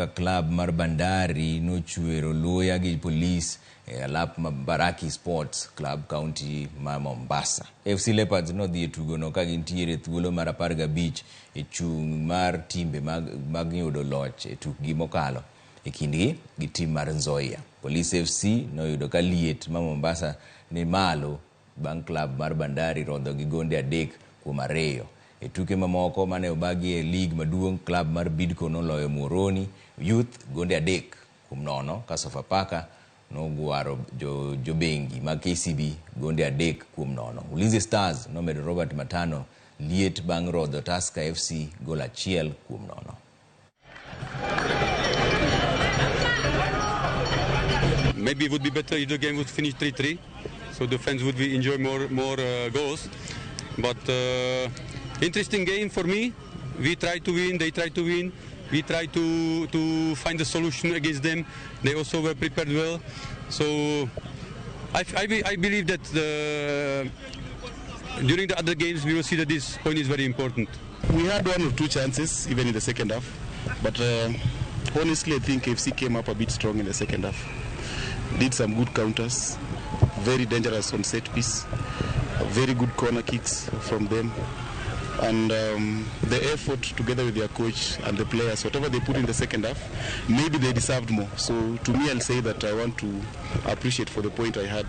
ka club mar Bandari nochwero luya gi police alap Baraki Sports Club County ma Mombasa. FC Leopards no dhi tugo no ka gintiere thuolo mar 15 e chung mar timbe mag yudo loch e tukgi mokalo e kindgi gi tim mar Nzoia. Police FC no yudo ka liet ma Mombasa ni malo bang club mar Bandari rodho gi gonde 3-2. E tuke mamoko mane obagi e league maduong, club mar Bidco no loyo Muhoroni Youth gonde 3-0 ka Sofapaka no guaro Jobengi mag KCB gonde 3-0. Ulinzi Stars no medo Robert Matano liet bang rodho Tusker FC gol 1-0. Maybe it would be better if the game would finish 3-3, so the fans would enjoy more goals. But interesting game for me. We try to win, they try to win. We try to find a solution against them. They also were prepared well. So I believe that during the other games we will see that this point is very important. We had 1 or 2 chances even in the second half, but honestly I think FC came up a bit strong in the second half. Did some good counters, very dangerous on set piece, very good corner kicks from them. And the effort together with their coach and the players, whatever they put in the second half, maybe they deserved more. So to me, I'll say that I want to appreciate for the point I had.